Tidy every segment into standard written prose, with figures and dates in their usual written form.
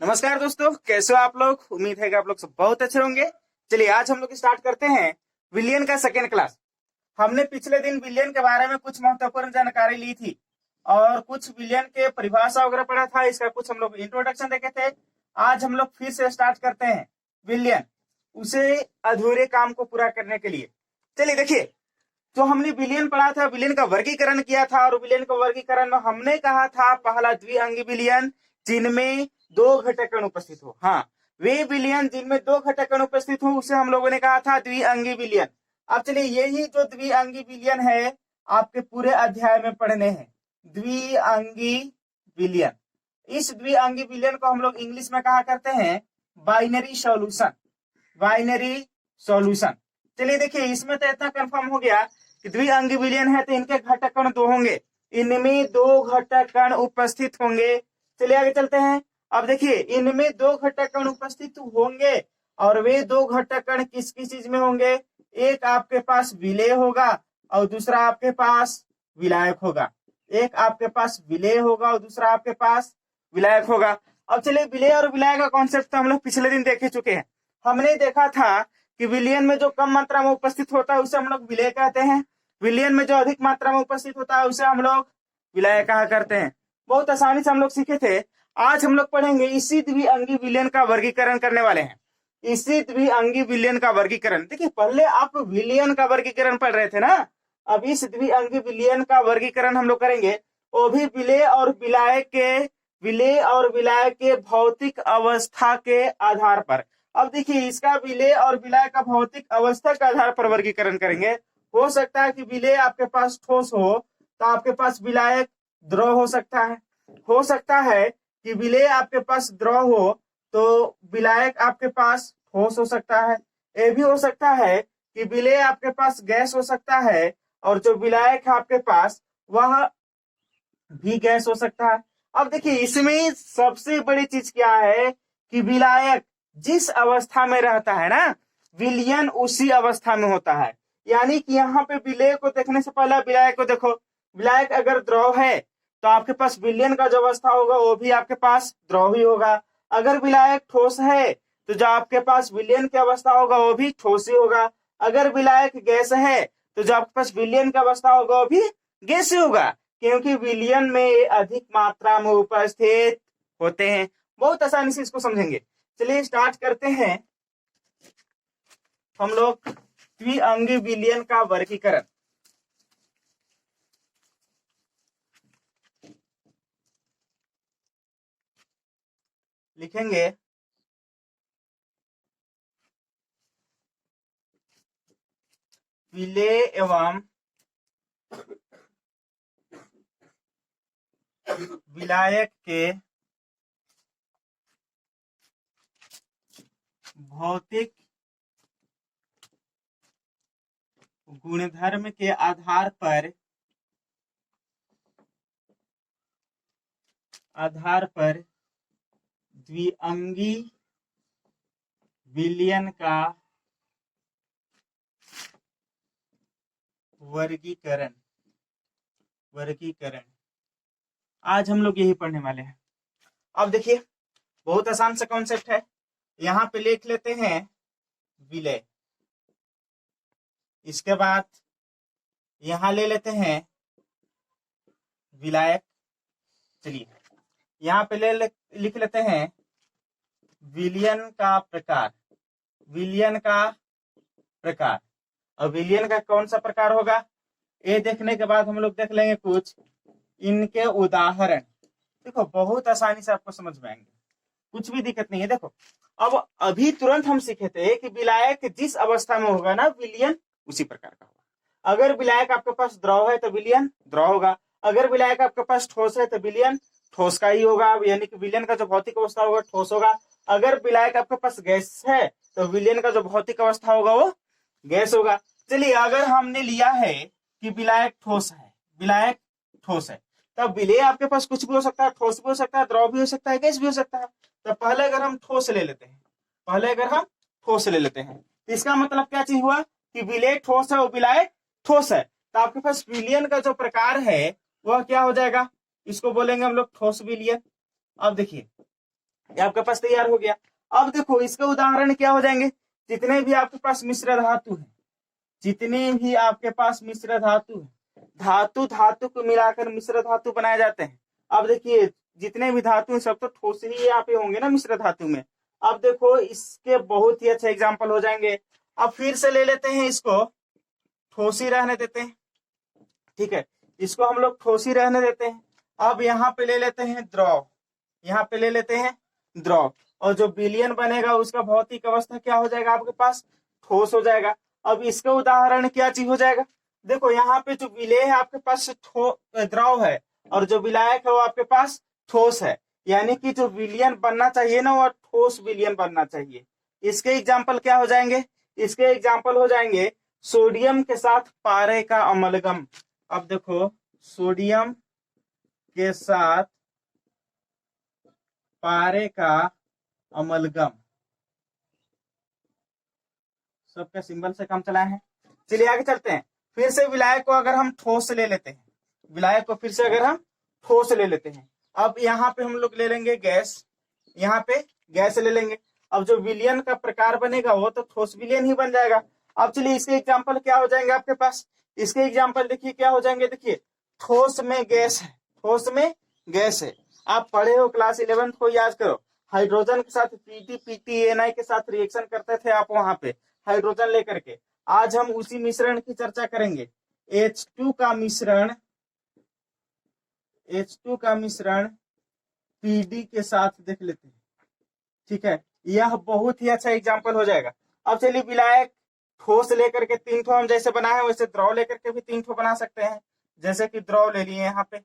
नमस्कार दोस्तों, कैसे हो आप लोग। उम्मीद है कि आप लोग सब बहुत अच्छे होंगे। चलिए आज हम लोग स्टार्ट करते हैं विलियन का सेकेंड क्लास। हमने पिछले दिन विलियन के बारे में कुछ महत्वपूर्ण जानकारी ली थी और कुछ विलियन के परिभाषा वगैरह पढ़ा था। इसका कुछ हम लोग इंट्रोडक्शन देखे थे। आज हम लोग फिर से स्टार्ट करते हैं विलियन, उसे अधूरे काम को पूरा करने के लिए। चलिए देखिए, जो हमने विलियन पढ़ा था, विलियन का वर्गीकरण किया था और विलियन का वर्गीकरण में हमने कहा था पहला द्विअंगी विलियन जिनमें दो घटक कण उपस्थित हो। हाँ, वे विलियन जिनमें दो घटक कण उपस्थित हो उसे हम लोगों ने कहा था द्विअंगी विलियन। अब चलिए, यही जो द्विअंगी विलियन है आपके पूरे अध्याय में पढ़ने हैं। द्विअंगी विलियन, इस द्विअंगी विलियन को हम लोग इंग्लिश में कहा करते हैं बाइनरी सॉल्यूशन। Binary solution. चलिए देखिए, इसमें तो इतना कंफर्म हो गया कि द्विअंगी विलियन है तो इनके घटक कण दो होंगे, इनमें दो घटक कण उपस्थित होंगे। चलिए आगे चलते हैं। अब देखिए, इनमें दो घटक कण उपस्थित होंगे और वे दो घटक कण किस किस चीज में होंगे। एक आपके पास विलेय होगा और दूसरा आपके पास विलायक होगा। एक आपके पास विलेय होगा और दूसरा आपके पास विलायक होगा। अब चलिए, विलेय और विलायक का कॉन्सेप्ट तो हम लोग पिछले दिन देख चुके हैं। हमने देखा था कि विलियन में जो कम मात्रा में उपस्थित होता है उसे हम लोग विलेय कहते हैं। विलियन में जो अधिक मात्रा में उपस्थित होता है उसे हम लोग विलायक कहा करते हैं। बहुत आसानी से हम लोग सीखे थे। आज हम लोग पढ़ेंगे इसी द्विअंगी विलियन का वर्गीकरण करने वाले हैं। इसी द्विअंगी विलियन का वर्गीकरण। देखिए, पहले आप विलियन का वर्गीकरण पढ़ रहे थे ना, अब इस द्विअंगी विलियन का वर्गीकरण हम लोग करेंगे, वो भी विलेय और विलायक के भौतिक अवस्था के आधार पर। अब देखिए, इसका विलेय और विलायक का भौतिक अवस्था के आधार पर वर्गीकरण करेंगे। हो सकता है कि विलेय आपके पास ठोस हो तो आपके पास विलायक द्रव हो सकता है। हो सकता है कि विलेय आपके पास द्रव हो तो विलायक आपके पास ठोस हो सकता है। ये भी हो सकता है कि विलेय आपके पास गैस हो सकता है और जो विलायक है आपके पास वह भी गैस हो सकता है। अब देखिए, इसमें सबसे बड़ी चीज क्या है कि विलायक जिस अवस्था में रहता है ना, विलियन उसी अवस्था में होता है। यानी कि यहाँ पे विलेय को देखने से पहले विलायक को देखो। विलायक अगर द्रव है तो आपके पास विलियन का जो अवस्था होगा वो भी आपके पास द्रव ही होगा। अगर विलायक ठोस है तो जो आपके पास विलियन की अवस्था होगा वो भी ठोस ही होगा। अगर विलायक गैस है तो जो आपके पास विलियन की अवस्था होगा वो भी गैस ही होगा, क्योंकि विलियन में अधिक मात्रा में उपस्थित होते हैं। बहुत आसानी से इसको समझेंगे। चलिए स्टार्ट करते हैं हम लोग द्विअंगी विलियन का वर्गीकरण। लिखेंगे विलेय एवं विलायक के भौतिक गुणधर्म के आधार पर द्विअंगी विलियन का वर्गीकरण आज हम लोग यही पढ़ने वाले हैं। अब देखिए, बहुत आसान सा कॉन्सेप्ट है। यहाँ पे लिख लेते हैं विलेय, इसके बाद यहां ले लेते हैं विलायक। चलिए यहाँ पे लिख लेते हैं विलियन का प्रकार। और विलियन का कौन सा प्रकार होगा ये देखने के बाद हम लोग देख लेंगे कुछ इनके उदाहरण। देखो, बहुत आसानी से आपको समझ में आएंगे, कुछ भी दिक्कत नहीं है। देखो, अब अभी तुरंत हम सीखे थे कि विलायक जिस अवस्था में होगा ना, विलियन उसी प्रकार का होगा। अगर विलायक आपके पास द्रव है तो विलियन द्रव होगा। अगर विलायक आपके पास ठोस है तो विलियन ठोस का ही होगा, यानी कि विलियन का जो भौतिक अवस्था होगा ठोस होगा। अगर विलायक आपके पास गैस है तो विलियन का जो भौतिक अवस्था होगा वो गैस होगा। चलिए, अगर हमने लिया है कि विलायक ठोस है, तब विलेय आपके पास कुछ भी हो सकता है, ठोस भी हो सकता है, द्रव भी हो सकता है, गैस भी हो सकता है। तो पहले अगर हम ठोस ले लेते हैं तो इसका मतलब क्या चीज हुआ कि विलेय ठोस है और विलायक ठोस है। तो आपके पास विलियन का जो प्रकार है वह क्या हो जाएगा, इसको बोलेंगे हम लोग ठोस विलियन। अब देखिए, ये आपके पास तैयार हो गया। अब देखो इसके उदाहरण क्या हो जाएंगे, जितने भी आपके पास मिश्र धातु है, जितने भी आपके पास मिश्र धातु है, धातु धातु को मिलाकर मिश्र धातु बनाए जाते हैं। अब देखिए जितने भी धातु हैं सब तो ठोस ही यहाँ पे होंगे ना मिश्र धातु में। अब देखो इसके बहुत ही अच्छे एग्जाम्पल हो जाएंगे। अब फिर से ले लेते हैं इसको, ठोस ही रहने देते हैं, ठीक है, इसको हम लोग ठोस ही रहने देते हैं। अब यहाँ पे ले लेते हैं द्रव, यहाँ पे ले लेते हैं द्रव, और जो विलयन बनेगा उसका भौतिक अवस्था क्या हो जाएगा आपके पास, ठोस हो जाएगा। अब इसका उदाहरण क्या चीज हो जाएगा, देखो यहाँ पे जो विलेय है आपके पास द्रव है, और जो विलायक है वो आपके पास ठोस है, यानी कि जो विलयन बनना चाहिए ना वो ठोस विलयन बनना चाहिए। इसके एग्जाम्पल क्या हो जाएंगे, इसके एग्जाम्पल हो जाएंगे सोडियम के साथ पारे का अमलगम। अब देखो सोडियम के साथ पारे का अमलगम, सबका सिंबल से काम चलाए हैं। चलिए आगे चलते हैं। फिर से विलायक को अगर हम ठोस ले लेते हैं, विलायक को फिर से अगर हम ठोस ले लेते हैं, अब यहाँ पे हम लोग ले लेंगे गैस, यहाँ पे गैस ले लेंगे। अब जो विलयन का प्रकार बनेगा वो तो ठोस विलयन ही बन जाएगा। अब चलिए इसके एग्जाम्पल क्या हो जाएंगे आपके पास, इसके एग्जाम्पल देखिए क्या हो जाएंगे, देखिए ठोस में गैस है, ठोस में गैस है। आप पढ़े हो क्लास 11 को याद करो, हाइड्रोजन के साथ PTPTNI के साथ रिएक्शन करते थे आप वहां पे हाइड्रोजन लेकर के। आज हम उसी मिश्रण की चर्चा करेंगे, H2 का मिश्रण, H2 का मिश्रण PD के साथ देख लेते हैं, ठीक है, यह बहुत ही अच्छा एग्जाम्पल हो जाएगा। अब चलिए विलायक ठोस लेकर के 3 ठो हम जैसे बनाए हैं वैसे द्रव लेकर के भी 3 ठो बना सकते हैं, जैसे कि द्रव ले लिए यहाँ पे,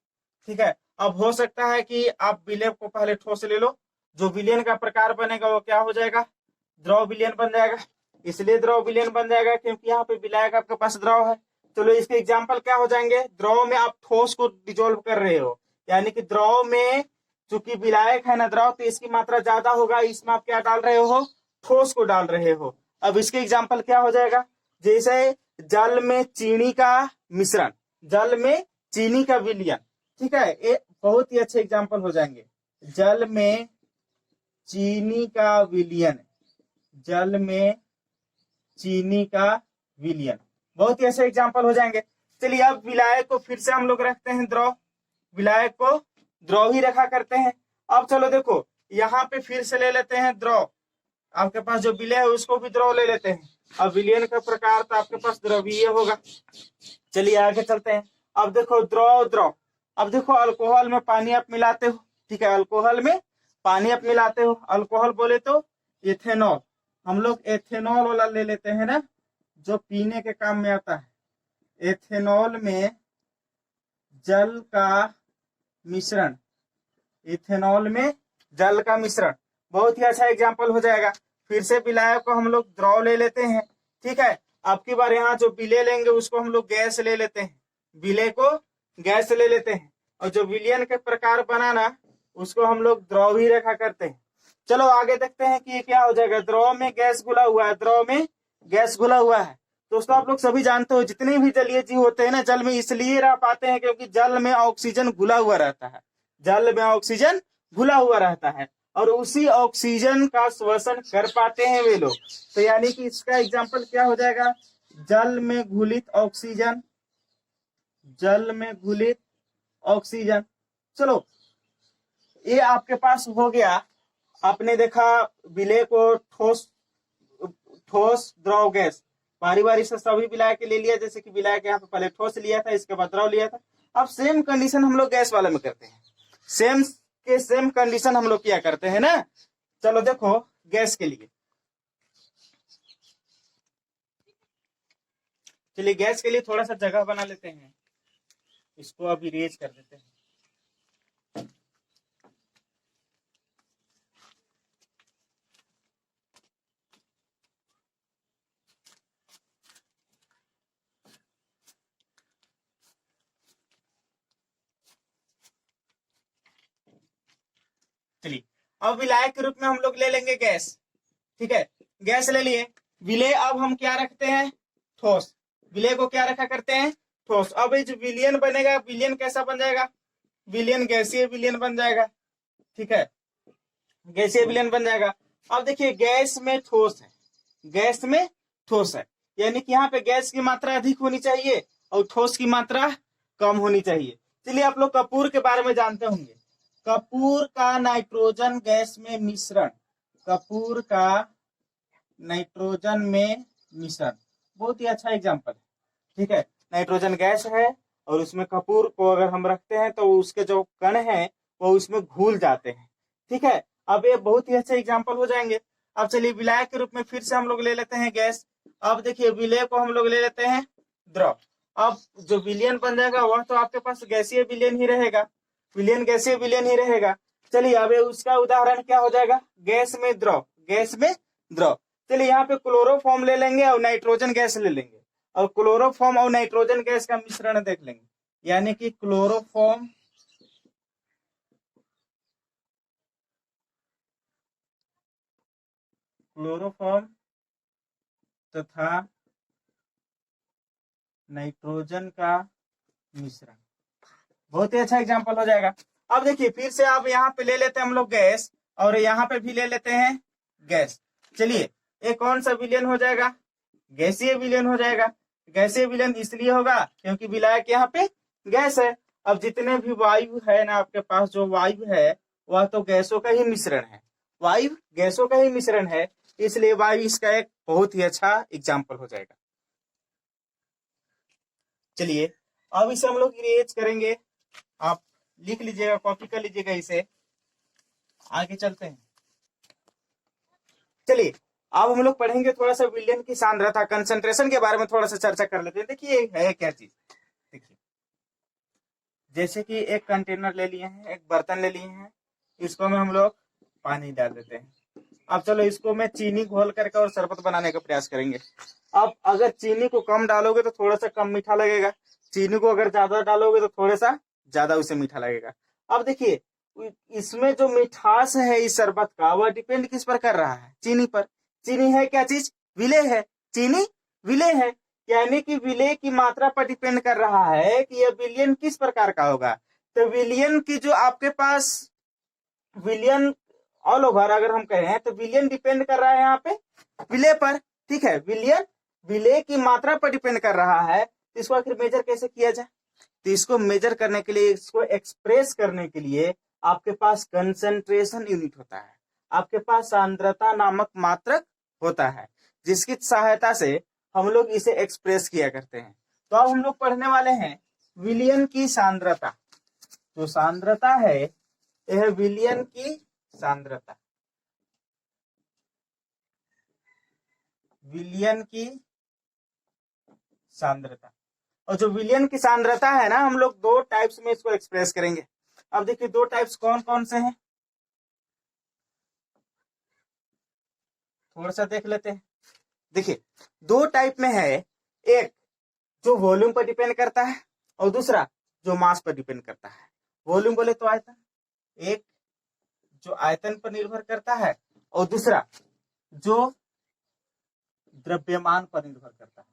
ठीक है। अब हो सकता है कि आप विलय को पहले ठोस ले लो, जो विलयन का प्रकार बनेगा वो क्या हो जाएगा, द्रव विलयन बन जाएगा। इसलिए द्रव विलयन बन जाएगा क्योंकि यहाँ पे विलायक आपके पास द्रव है। चलो इसके एग्जाम्पल क्या हो जाएंगे, द्रव में आप ठोस को डिजोल्व कर रहे हो, यानी कि द्रव में चूंकि विलायक है ना द्रव, तो इसकी मात्रा ज्यादा होगा, इसमें आप क्या डाल रहे हो, ठोस को डाल रहे हो। अब इसके एग्जाम्पल क्या हो जाएगा, जैसे जल में चीनी का मिश्रण, जल में चीनी का विलयन, ठीक है, ये बहुत ही अच्छे एग्जाम्पल हो जाएंगे। जल में चीनी का विलयन, जल में चीनी का विलयन, बहुत ही अच्छे एग्जाम्पल हो जाएंगे। चलिए अब विलायक को फिर से हम लोग रखते हैं द्रव, विलायक को द्रव ही रखा करते हैं। अब चलो देखो यहाँ पे फिर से ले लेते हैं द्रव, आपके पास जो विलय है उसको भी द्रव ले लेते हैं। अब विलयन का प्रकार तो आपके पास द्रवीय होगा। चलिए आगे चलते हैं। अब देखो द्रव द्रव, अब देखो अल्कोहल में पानी आप मिलाते हो, ठीक है, अल्कोहल में पानी आप मिलाते हो, अल्कोहल बोले तो इथेनॉल, हम लोग एथेनॉल वाला ले लेते हैं ना, जो पीने के काम में आता है। एथेनॉल में जल का मिश्रण, इथेनॉल में जल का मिश्रण, बहुत ही अच्छा एग्जाम्पल हो जाएगा। फिर से विलायक को हम लोग द्रव ले लेते हैं, ठीक है। अब की बार यहाँ जो विलय लेंगे उसको हम लोग गैस ले लेते हैं, विलय को गैस ले लेते हैं, और जो विलयन के प्रकार बनाना उसको हम लोग द्रव ही रखा करते हैं। चलो आगे देखते हैं कि ये क्या हो जाएगा, द्रव में गैस घुला हुआ है, द्रव में गैस घुला हुआ है। दोस्तों आप लोग सभी जानते हो जितने भी जलीय जीव होते हैं ना जल में इसलिए रह पाते हैं क्योंकि जल में ऑक्सीजन घुला हुआ रहता है, जल में ऑक्सीजन घुला हुआ रहता है, और उसी ऑक्सीजन का श्वसन कर पाते हैं वे लोग। तो यानी कि इसका एग्जाम्पल क्या हो जाएगा, जल में घुलित ऑक्सीजन, जल में घुलित ऑक्सीजन। चलो ये आपके पास हो गया, आपने देखा विलय को ठोस, ठोस द्रव गैस, बारी बारी से सभी विलायक के ले लिया, जैसे कि विलायक यहाँ पे पहले ठोस लिया था, इसके बाद द्रव लिया था। अब सेम कंडीशन हम लोग गैस वाले में करते हैं, सेम कंडीशन हम लोग क्या करते हैं ना। चलो देखो गैस के लिए, चलिए गैस के लिए थोड़ा सा जगह बना लेते हैं, इसको अब इरेज कर देते हैं। चलिए अब विलायक के रूप में हम लोग ले लेंगे गैस, ठीक है, गैस ले लिए। विलय अब हम क्या रखते हैं, ठोस, विलय को क्या रखा करते हैं, ठोस। अब ये जो विलयन बनेगा, विलयन कैसा बन जाएगा, विलयन गैसीय विलयन बन जाएगा, ठीक है। गैसीय विलयन बन जाएगा। अब देखिए गैस में ठोस है, गैस में ठोस है, यानी कि यहाँ पे गैस की मात्रा अधिक होनी चाहिए और ठोस की मात्रा कम होनी चाहिए। चलिए आप लोग कपूर के बारे में जानते होंगे। कपूर का नाइट्रोजन गैस में मिश्रण, कपूर का नाइट्रोजन में मिश्रण बहुत ही अच्छा एग्जाम्पल है। ठीक है, नाइट्रोजन गैस है और उसमें कपूर को अगर हम रखते हैं तो उसके जो कण हैं वो उसमें घुल जाते हैं। ठीक है, अब ये बहुत ही अच्छे एग्जाम्पल हो जाएंगे। अब चलिए विलायक के रूप में फिर से हम लोग ले लेते हैं गैस। अब देखिए विलय को हम लोग ले लेते हैं द्रव। अब जो विलयन बन जाएगा वह तो आपके पास गैसीय विलयन ही रहेगा, विलयन गैसीय विलयन ही रहेगा। चलिए अब उसका उदाहरण क्या हो जाएगा, गैस में द्रव, गैस में द्रव। चलिए यहाँ पे क्लोरोफॉर्म ले लेंगे और नाइट्रोजन गैस ले लेंगे और क्लोरोफॉर्म और नाइट्रोजन गैस का मिश्रण देख लेंगे, यानी कि क्लोरोफॉर्म तथा नाइट्रोजन का मिश्रण, बहुत ही अच्छा एग्जांपल हो जाएगा। अब देखिए फिर से आप यहाँ पे ले लेते हैं हम लोग गैस और यहाँ पे भी ले लेते हैं गैस। चलिए ये कौन सा विलयन हो जाएगा, गैसीय विलयन हो जाएगा। गैसीय विलयन इसलिए होगा क्योंकि विलायक यहाँ पे गैस है। अब जितने भी वायु है ना आपके पास, जो वायु है वह तो गैसों का ही मिश्रण है, वायु गैसों का ही मिश्रण है, इसलिए वायु इसका एक बहुत ही अच्छा एग्जाम्पल हो जाएगा। चलिए अब इसे हम लोग इरेज करेंगे, आप लिख लीजिएगा, कॉपी कर लीजिएगा, इसे आगे चलते हैं। चलिए अब हम लोग पढ़ेंगे थोड़ा सा विलयन की सांद्रता, कंसंट्रेशन के बारे में थोड़ा सा चर्चा कर लेते हैं। देखिए है क्या चीज, देखिए जैसे कि एक कंटेनर ले लिए हैं, एक बर्तन ले लिए हैं, इसको में हम लोग पानी डाल देते हैं। अब चलो इसको मैं चीनी घोल करके और शरबत बनाने का प्रयास करेंगे। अब अगर चीनी को कम डालोगे तो थोड़ा सा कम मीठा लगेगा, चीनी को अगर ज्यादा डालोगे तो थोड़ा सा ज्यादा उसे मीठा लगेगा। अब देखिए इसमें जो मिठास है इस शरबत का वह डिपेंड किस पर कर रहा है, चीनी पर। चीनी है क्या चीज, विलेय है, चीनी विलेय है, यानी कि विलेय की मात्रा पर डिपेंड कर रहा है कि यह विलयन किस प्रकार का होगा। तो विलयन की जो आपके पास विलयन ऑल ओवर अगर हम कहें तो विलयन डिपेंड कर रहा है यहाँ पे विलेय पर। ठीक है, विलयन विलेय की मात्रा पर डिपेंड कर रहा है। तो इसको आखिर मेजर कैसे किया जाए, तो इसको मेजर करने के लिए, इसको एक्सप्रेस करने के लिए आपके पास कंसंट्रेशन यूनिट होता है, आपके पास सांद्रता नामक मात्रक होता है, जिसकी सहायता से हम लोग इसे एक्सप्रेस किया करते हैं। तो अब हम लोग पढ़ने वाले हैं विलयन की सांद्रता। जो सांद्रता है यह विलयन की सांद्रता, विलयन की सांद्रता। और जो विलयन की सांद्रता है ना, हम लोग दो टाइप्स में इसको एक्सप्रेस करेंगे। अब देखिए दो टाइप्स कौन कौन से हैं, थोड़ा सा देख लेते हैं। देखिए दो टाइप में है, एक जो वॉल्यूम पर डिपेंड करता है और दूसरा जो मास पर डिपेंड करता है। वॉल्यूम बोले तो आयतन, एक जो आयतन पर निर्भर करता है और दूसरा जो द्रव्यमान पर निर्भर करता है।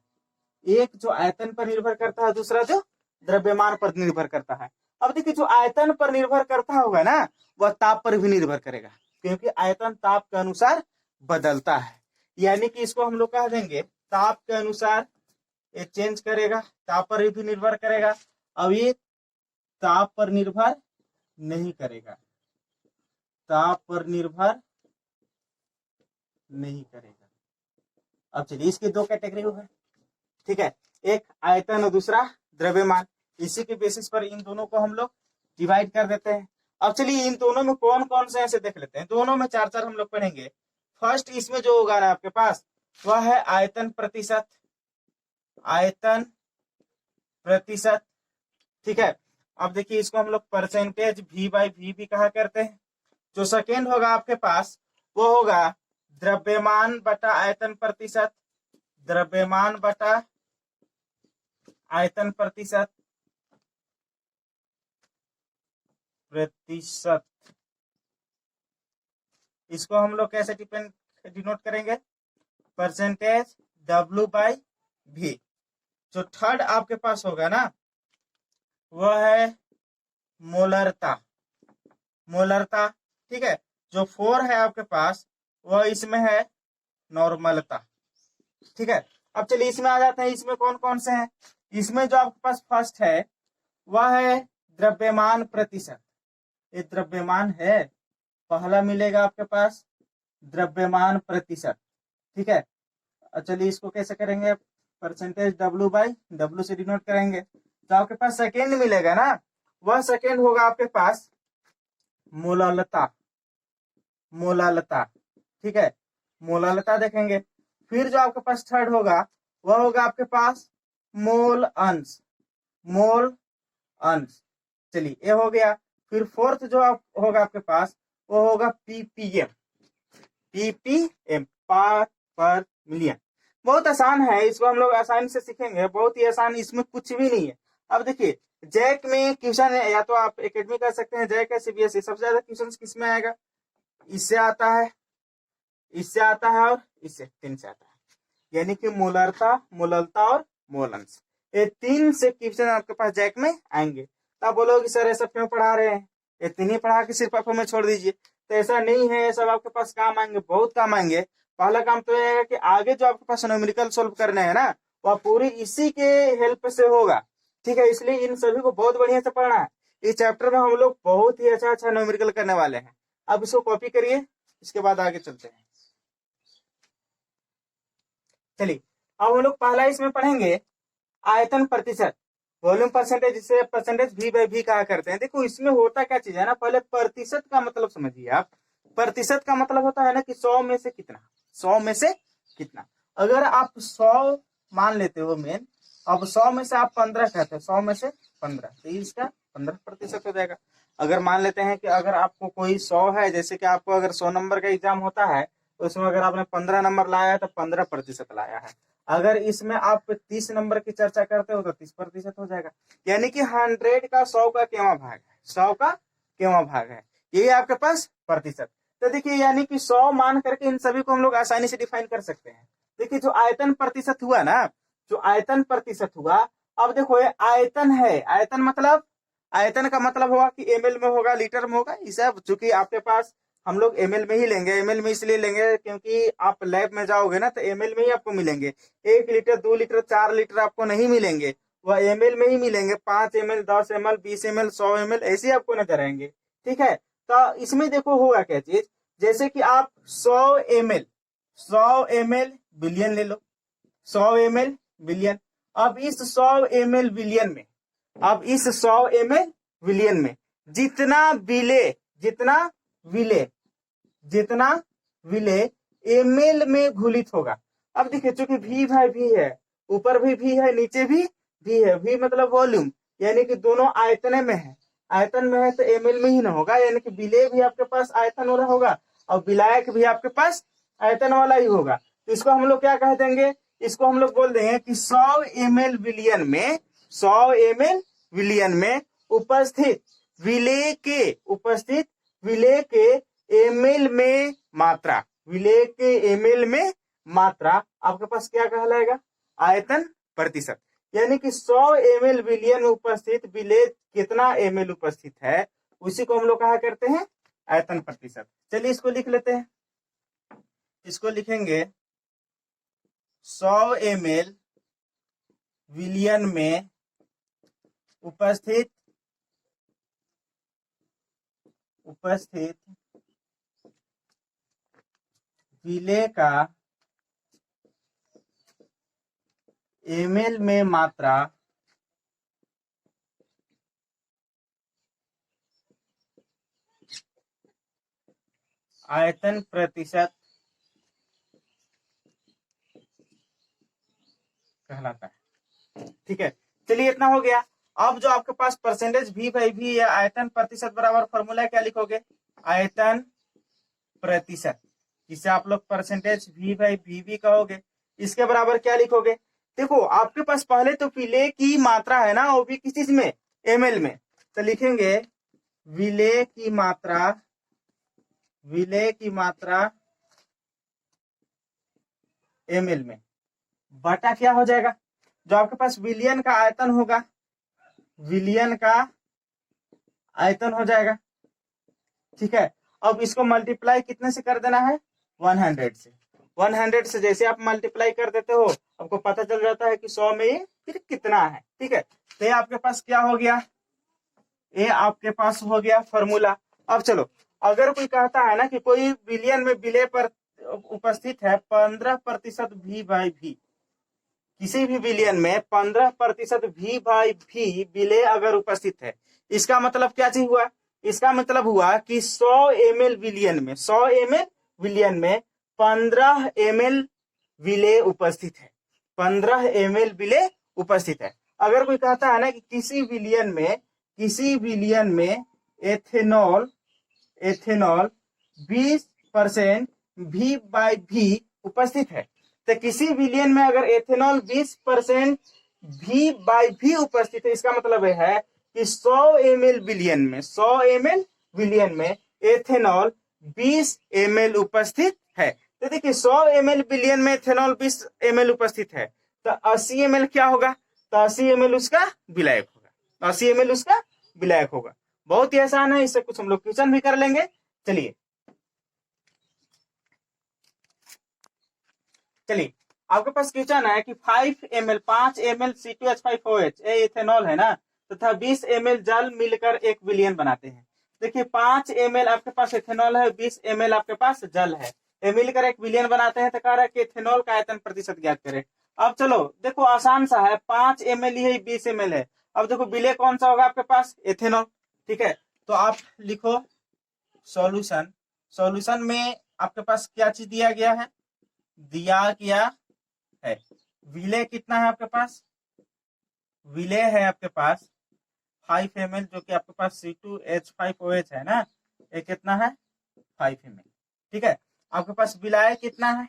एक जो आयतन पर निर्भर करता है, दूसरा जो द्रव्यमान पर निर्भर करता है। अब देखिए जो आयतन पर निर्भर करता होगा ना वह ताप पर भी निर्भर करेगा, क्योंकि आयतन ताप के अनुसार बदलता है, यानी कि इसको हम लोग कह देंगे ताप के अनुसार ये चेंज करेगा, ताप पर भी निर्भर करेगा। अब ये ताप पर निर्भर नहीं करेगा, ताप पर निर्भर नहीं करेगा। अब चलिए इसकी दो कैटेगरी है, ठीक है, एक आयतन और दूसरा द्रव्यमान। इसी के बेसिस पर इन दोनों को हम लोग डिवाइड कर देते हैं। अब चलिए इन दोनों में कौन कौन से ऐसे देख लेते हैं, दोनों में चार चार हम लोग पढ़ेंगे। फर्स्ट इसमें जो होगा ना आपके पास वह है आयतन प्रतिशत, आयतन प्रतिशत। ठीक है, अब देखिए इसको हम लोग परसेंटेज V/V भी कहा करते हैं। जो सेकेंड होगा आपके पास वो होगा द्रव्यमान बटा आयतन प्रतिशत, द्रव्यमान बटा आयतन प्रतिशत, प्रतिशत। इसको हम लोग कैसे डिनोट करेंगे, परसेंटेज W/V। जो थर्ड आपके पास होगा ना वह है मोलरता, मोलरता। ठीक है, जो 4 है आपके पास वह इसमें है नॉर्मलता। ठीक है, अब चलिए इसमें आ जाते हैं। इसमें कौन कौन से हैं? इसमें जो आपके पास फर्स्ट है वह है द्रव्यमान प्रतिशत। ये द्रव्यमान है, पहला मिलेगा आपके पास द्रव्यमान प्रतिशत। ठीक है, चलिए इसको कैसे करेंगे? परसेंटेज W बाई W से डिनोट करेंगे। तो आपके पास सेकेंड मिलेगा ना, वह सेकेंड होगा आपके पास मोलालता। मोलालता, ठीक है, मोलालता देखेंगे। फिर जो आपके पास थर्ड होगा वह होगा आपके पास मोल अंश। मोल अंश, चलिए ये हो गया। फिर फोर्थ जो होगा आपके पास वो होगा ppm। ppm पार्ट पर मिलियन। बहुत आसान है, इसको हम लोग आसानी से सीखेंगे, बहुत ही आसान, इसमें कुछ भी नहीं है। अब देखिए जैक में क्वेश्चन है, या तो आप एकेडमी कर सकते हैं, जैक है सीबीएसई, सबसे ज्यादा क्वेश्चन किस में आएगा? इससे आता है, इससे आता है और इससे, तीन से आता है। यानी कि मोलरता, मोललता और मोलंश, ये तीन से क्वेश्चन आपके पास जैक में आएंगे। तो आप बोलोगे सर ऐसा क्यों पढ़ा रहे हैं, इतनी पढ़ा के सिर्फ आप हमें छोड़ दीजिए। तो ऐसा नहीं है, ये सब आपके पास काम आएंगे, बहुत काम आएंगे। पहला काम तो यह है कि आगे जो आपके पास न्यूमेरिकल सोल्व करने हैं ना, वह पूरी इसी के हेल्प से होगा। ठीक है, इसलिए इन सभी को बहुत बढ़िया से पढ़ना है। इस चैप्टर में हम लोग बहुत ही अच्छा अच्छा न्यूमेरिकल करने वाले हैं। अब इसको कॉपी करिए, इसके बाद आगे चलते हैं। चलिए अब हम लोग पहला इसमें पढ़ेंगे आयतन प्रतिशत, वॉल्यूम परसेंटेज, जिसे परसेंटेज V बाई V कहा करते हैं। देखो इसमें होता क्या चीज है ना, पहले प्रतिशत का मतलब समझिए आप। प्रतिशत का मतलब होता है ना कि 100 में से कितना, 100 में से कितना। अगर आप 100 मान लेते हो मेन, अब 100 में से आप 15 कहते हो, 100 में से 15, तो इसका 15% हो जाएगा। अगर मान लेते हैं कि अगर आपको कोई 100 है, जैसे कि आपको अगर 100 नंबर का एग्जाम होता है तो उसमें अगर आपने 15 नंबर लाया है तो 15% लाया है। अगर इसमें आप 30 नंबर की चर्चा करते हो तो 30% हो जाएगा। यानी कि 100 का 100 का केवां भाग है, 100 का केवां भाग है, यही आपके पास प्रतिशत। तो देखिए यानी कि 100 मान करके इन सभी को हम लोग आसानी से डिफाइन कर सकते हैं। देखिए जो आयतन प्रतिशत हुआ ना, जो आयतन प्रतिशत हुआ, अब देखो ये आयतन है, आयतन मतलब, आयतन का मतलब होगा कि ml में होगा, लीटर में होगा। इसे चूंकि आपके पास हम लोग ml में ही लेंगे, ml में इसलिए लेंगे क्योंकि आप लैब में जाओगे ना तो ml में ही आपको मिलेंगे। 1 लीटर 2 लीटर 4 लीटर आपको नहीं मिलेंगे, वह ml में ही मिलेंगे। 5 ml 10 ml 20 ml 100 ml ऐसे ही आपको नजर आएंगे। ठीक है, तो इसमें देखो होगा क्या चीज, जैसे कि आप 100 ml बिलियन ले लो, 100 ml बिलियन। अब इस 100 ml बिलियन में, अब इस 100 ml बिलियन में जितना विले, जितना विले, जितना विले ml में घुलित होगा। अब देखिए चूंकि V भाई V है, ऊपर भी V है, नीचे भी V है, V मतलब वॉल्यूम, यानी कि दोनों आयतन में है, आयतन में है तो ml में ही ना होगा, यानी कि विलेय भी आपके पास आयतन वाला होगा और विलायक भी आपके पास आयतन वाला ही होगा। तो इसको हम लोग क्या कह देंगे, इसको हम लोग बोल देंगे कि 100 ml विलियन में, 100 ml विलियन में उपस्थित विलेय के, उपस्थित विलेय के ml में मात्रा, विलेय के ml में मात्रा आपके पास क्या कहलाएगा? आयतन प्रतिशत। यानी कि 100 ml विलियन में उपस्थित विलेय कितना ml उपस्थित है, उसी को हम लोग कहा करते हैं आयतन प्रतिशत। चलिए इसको लिख लेते हैं, इसको लिखेंगे 100 ml विलियन में उपस्थित, उपस्थित विलेय का ml में मात्रा आयतन प्रतिशत कहलाता है। ठीक है, चलिए इतना हो गया। अब जो आपके पास परसेंटेज V बाई V या आयतन प्रतिशत बराबर फॉर्मूला क्या लिखोगे? आयतन प्रतिशत, जिसे आप लोग परसेंटेज V बाई VV कहोगे। इसके बराबर क्या लिखोगे? देखो आपके पास पहले तो विलेय की मात्रा है ना, वो भी किस चीज में? ml में। तो लिखेंगे विलेय की मात्रा, विलेय की मात्रा ml में, बटा क्या हो जाएगा? जो आपके पास विलियन का आयतन होगा, विलियन का आयतन हो जाएगा। ठीक है, अब इसको मल्टीप्लाई कितने से कर देना है, 100 से। 100 से जैसे आप मल्टीप्लाई कर देते हो आपको पता चल जाता है कि 100 में ये फिर कितना है। ठीक है, तो ये आपके पास क्या हो गया, ये आपके पास हो गया फॉर्मूला। अब चलो, अगर कोई कहता है ना कि कोई बिलियन में विलय पर उपस्थित है 15% V बाई V, किसी भी विलियन में 15% V बाई V विलय अगर उपस्थित है, इसका मतलब क्या चीज हुआ, इसका मतलब हुआ कि 100 ml विलियन में 100 ml विलियन में 15 ml विलय उपस्थित है, 15 ml विलय उपस्थित है। अगर कोई कहता है ना कि किसी विलियन में एथेनॉल 20% V बाई V उपस्थित है, तो किसी विलियन में अगर एथेनॉल 20% V बाई V उपस्थित है, इसका मतलब है कि 100 ml विलियन में एथेनॉल 20 ml उपस्थित है। तो देखिए 100 ml विलियन में एथेनॉल 20 ml उपस्थित है, तो 80 ml क्या होगा, तो 80 ml उसका विलायक होगा, 80 ml उसका विलायक होगा। बहुत ही आसान है, इससे कुछ हम लोग क्वेश्चन भी कर लेंगे। चलिए आपके पास क्वेश्चन है कि 5 ml C2H5OH इथेनॉल है ना, तथा 20 ml जल मिलकर एक विलियन बनाते हैं। देखिए 5 ml आपके पास इथेनॉल है, 20 ml आपके पास जल है, ये मिलकर एक विलियन बनाते हैं। तो कह रहा है कि इथेनॉल का आयतन प्रतिशत ज्ञात करें। अब चलो देखो आसान सा है, 5 ml है, 20 ml है। अब देखो विलय कौन सा होगा आपके पास, इथेनॉल। ठीक है, तो आप लिखो सॉल्यूशन में आपके पास क्या चीज दिया गया है, है विलय कितना है आपके पास, विलय है आपके पास 5 ml, जो कि आपके पास C2H5OH है ना, ये कितना है 5 ml। ठीक है, आपके पास विलायक कितना है,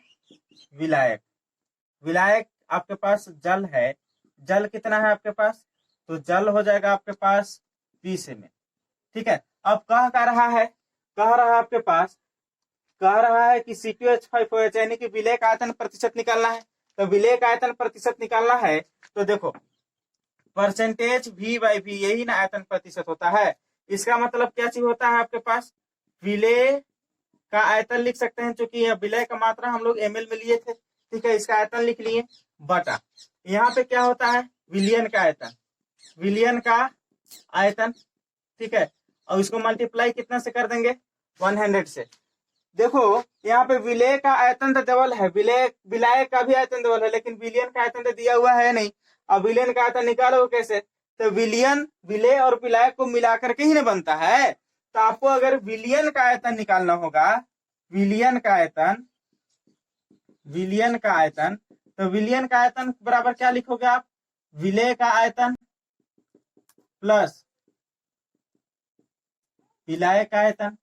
विलायक आपके पास जल है, जल कितना है आपके पास, तो जल हो जाएगा आपके पास 20 ml। ठीक है, अब कह रहा है कि C2H5OH यानी कि विलय का आयतन प्रतिशत निकालना है। तो विलय का आयतन प्रतिशत निकालना है तो देखो परसेंटेज V बाई V, यही ना आयतन प्रतिशत होता है। इसका मतलब क्या चीज होता है आपके पास, विलय का आयतन लिख सकते हैं, क्योंकि यह विलय का मात्रा हम लोग ml में लिए थे। ठीक है, इसका आयतन लिख लिए बटा यहाँ पे क्या होता है, विलियन का आयतन। ठीक है, और इसको मल्टीप्लाई कितना से कर देंगे, 100 से। देखो यहाँ पे विलय का आयतन तो डबल है, विलायक का भी आयतन डबल है, लेकिन विलियन का आयतन तो दिया हुआ है नहीं। अब विलियन का आयतन निकालो कैसे, तो विलय और विलायक को मिलाकर के ही ना बनता है। तो आपको अगर विलियन का आयतन निकालना होगा, विलियन का आयतन, तो विलियन का आयतन बराबर क्या लिखोगे आप, विलय का आयतन प्लस विलायक का आयतन।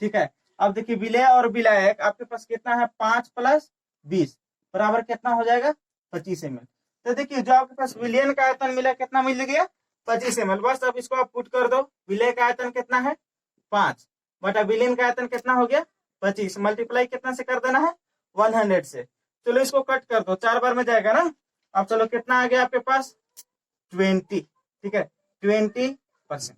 ठीक है, अब देखिए विलय और विलायक आपके पास कितना है, 5 + 20 बराबर कितना हो जाएगा, 25 ml। तो देखिए जो आपके पास विलियन का आयतन मिला, कितना मिल गया, 25 ml। बस अब इसको आप पुट कर दो, विलय का आयतन कितना है 5 बटा विलियन का आयतन कितना हो गया 25, मल्टीप्लाई कितना से कर देना है, 100 से। चलो इसको कट कर दो, 4 बार में जाएगा ना। अब चलो कितना आ गया आपके पास, 20। ठीक है, 20%।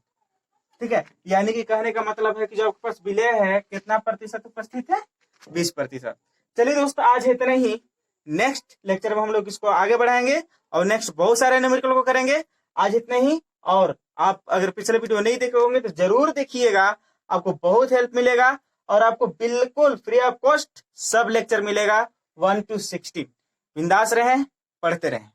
ठीक है, यानी कि कहने का मतलब है कि जो आपके पास विलय है कितना प्रतिशत उपस्थित है, 20%। चलिए दोस्तों आज इतना ही, नेक्स्ट लेक्चर में हम लोग इसको आगे बढ़ाएंगे और नेक्स्ट बहुत सारे न्यूमेरिकल को करेंगे। आज इतना ही, और आप अगर पिछले वीडियो नहीं देखे होंगे तो जरूर देखिएगा, आपको बहुत हेल्प मिलेगा और आपको बिल्कुल फ्री ऑफ कॉस्ट सब लेक्चर मिलेगा 1 to 16। बिंदास रहें, पढ़ते रहें।